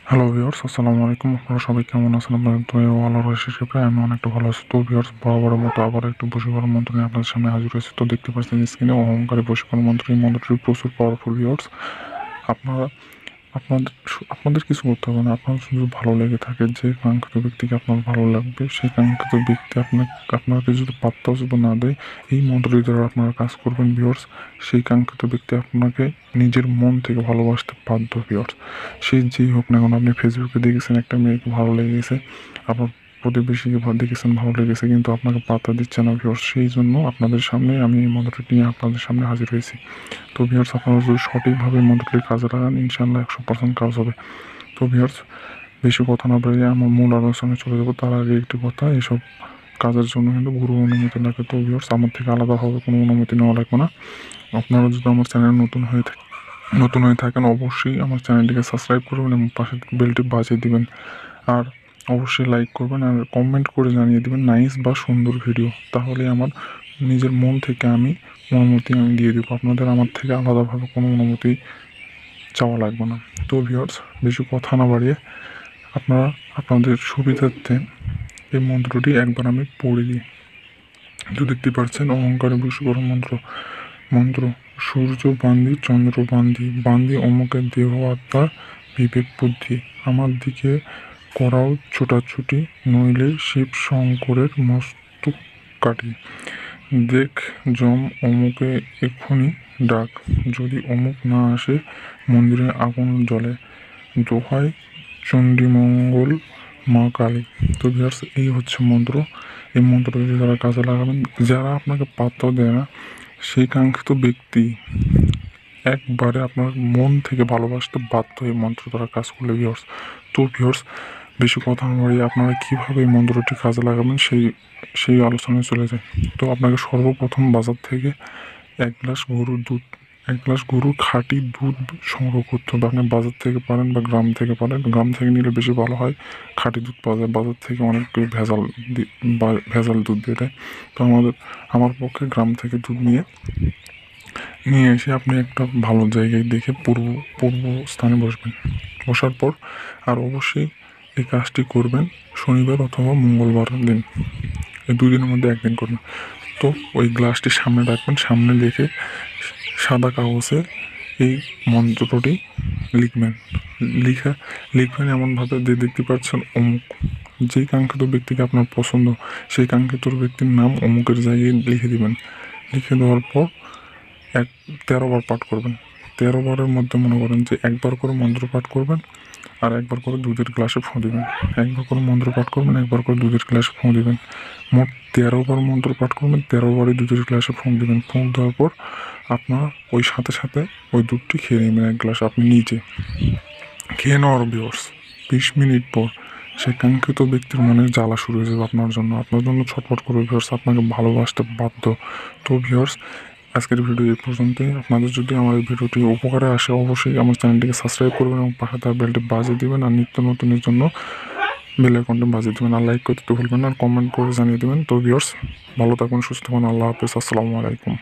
Hello viewers, আসসালামু আলাইকুম। আপনারা সবাই কেমন আছেন? আপনাদের দোয়ায় ও আল্লাহর আশীর্বাদে কৃপায় আমি অনেকটা ভালো আছি। তো ভিউয়ার্স, বরাবরের মতো আবার একটু বশীকরণ মন্ত্র নিয়ে আপনাদের সামনে হাজির হয়েছে। তো দেখতে পাচ্ছেন স্ক্রিনে অহংকারী বশীকরণ মন্ত্র। এই মন্ত্রটি প্রচুর পাওয়ারফুল ভিউয়ার্স। আপনারা আপনাদের কিছু করতে হবে না। আপনার শুধু ভালো লেগে থাকে, যে কাঙ্ক্ষিত ব্যক্তিকে আপনার ভালো লাগবে, সেই কাঙ্ক্ষিত ব্যক্তি আপনাকে যদি পাত্তাও যদি না দেয়, এই মন্ত্রটি দ্বারা আপনারা কাজ করবেন ভিউয়ার্স। সেই কাঙ্ক্ষিত ব্যক্তি আপনাকে নিজের মন থেকে ভালোবাসতে বাধ্য ভিউয়ার্স। সে যেই হোক না কেন, আপনি ফেসবুকে দেখেছেন একটা মেয়েকে ভালো লেগে গেছে, আপনার প্রতিবেশীকে দেখেছেন ভালো লেগেছে, কিন্তু আপনাকে পাত্তা দিচ্ছে না ভিউয়ার্স। সেই জন্য আপনাদের সামনে আমি এই মন্ত্রটি নিয়ে আপনাদের সামনে হাজির হয়েছি। তো ভিউয়ার্স, আপনারা যদি সঠিকভাবে মন্ত্রটি কাজে লাগান, ইনশাআল্লাহ 100% কাজ হবে। তো ভিউয়ার্স, বেশি কথা না বাড়িয়ে আমার মূল আলোচনায় চলে যাবো। তার আগে একটি কথা, এসব কাজের জন্য কিন্তু গুরু অনুমতি লাগে। তো ভিউয়ার্স, আমার থেকে আলাদাভাবে কোনো অনুমতি নেওয়া লাগবে না। আপনারা যদি আমার চ্যানেল নতুন হয়ে থাকেন, অবশ্যই আমার চ্যানেলটিকে সাবস্ক্রাইব করবেন এবং পাশে বেলটি বাজিয়ে দিবেন। আর অবশ্যই লাইক করবেন আর কমেন্ট করে জানিয়ে দেবেন নাইস বা সুন্দর ভিডিও। তাহলে আমার নিজের মন থেকে অনুমতি দিয়ে দেবো। আপনাদের আমার থেকে আলাদাভাবে কোনো অনুমতি চাওয়া লাগবে না। তো ভিউয়ার্স, বেশি কথা না বাড়িয়ে আপনাদের সুবিধার্থে এই মন্ত্রটি একবার আমি পড়ে দিই। তো দেখতে পাচ্ছেন, অহংকারে বশীকরণ মন্ত্র। সূর্য বান্দি, চন্দ্র বান্দি, বান্দি অমুকের দেহ আত্মা বিবেক বুদ্ধি। আমার দিকে করাও ছোটাছুটি, নইলে শিব শঙ্করের মস্তক কাটি। দেখ যম অমুকে এক্ষুনি ডাক, যদি অমুক না আসে মন্দিরে আগুন জ্বলে। দোহাই চণ্ডীমঙ্গল মা কালী। তো ভিউয়ার্স, এই হচ্ছে মন্ত্র। এই মন্ত্রটি যারা কাজে লাগাবেন, যারা আপনাকে পাত্তা দেয় না, সেই কাঙ্ক্ষিত ব্যক্তি একবারে আপনার মন থেকে ভালোবাসতে বাধ্য এই মন্ত্র দ্বারা কাজ করলে ভিউয়ার্স। তো ভিউয়ার্স, বেশি কথা না বাড়িয়ে আপনারা কীভাবে এই মন্ত্রটি কাজে লাগাবেন সেই আলোচনায় চলে যায়। তো আপনাকে সর্বপ্রথম বাজার থেকে এক গ্লাস গরুর খাঁটি দুধ সংগ্রহ করতে হবে। আপনি বাজার থেকে পারেন বা গ্রাম থেকে পারেন, গ্রাম থেকে নিলে বেশি ভালো হয়। খাঁটি দুধ পাওয়া যায়, বাজার থেকে অনেক ভেজাল দুধ দিয়ে দেয়। তো আমার পক্ষে গ্রাম থেকে দুধ নিয়ে এসে আপনি একটা ভালো জায়গায় দেখে পূর্ব স্থানে বসবেন। বসার পর আর অবশ্যই এই কাজটি করবেন শনিবার অথবা মঙ্গলবার দিন। এই 2 দিনের মধ্যে একদিন করবেন। তো ওই গ্লাসটি সামনে রাখবেন, সামনে রেখে সাদা কাগজে এই মন্ত্রটি লিখবেন এমনভাবে যে দেখতে পাচ্ছেন অমুক, যেই কাঙ্ক্ষিত ব্যক্তিকে আপনার পছন্দ, সেই কাঙ্ক্ষিত ব্যক্তির নাম অমুকের জায়গায় লিখে দিবেন। লিখে দেওয়ার পর 13 বার পাঠ করবেন। 13 বারের মধ্যে মনে করেন যে একবার করে মন্ত্র পাঠ করবেন আর একবার করে দুধের গ্লাসে ফোঁ দিবেন। একবার করে মন্ত্র পাঠ করবেন, একবার করে দুধের গ্লাসে ফোঁ দিবেন। মোট 13 বার মন্ত্র পাঠ করবেন, 13 বারই দুধের গ্লাসে ফোঁ দিবেন। ফোঁ দেওয়ার পর আপনার ওই সাথে ওই দুধটি খেয়ে নেবেন এক গ্লাস আপনি নিজে। খেয়ে নেওয়ার ভিউয়ার্স 20 মিনিট পর সেই কাঙ্ক্ষিত ব্যক্তির মনে জ্বালা শুরু হয়ে যাবে আপনার জন্য ছটফট করবে ভিউয়ার্স, আপনাকে ভালোবাসতে বাধ্য। তো ভিউয়ার্স, আজকের ভিডিও এই পর্যন্তই। আপনাদের যদি আমার এই ভিডিওটি উপকারে আসে, অবশ্যই আমার চ্যানেলটিকে সাবস্ক্রাইব করবেন এবং পাশে তার বেলটি বাজিয়ে দেবেন আর নিত্য নতুনের জন্য বেল আইকনটি বাজিয়ে দেবেন আর লাইক করতে ভুলবেন না আর কমেন্ট করে জানিয়ে দেবেন। তো ভিউয়ার্স, ভালো থাকুন, সুস্থ থাকুন, আল্লাহ হাফেজ, আসসালামু আলাইকুম।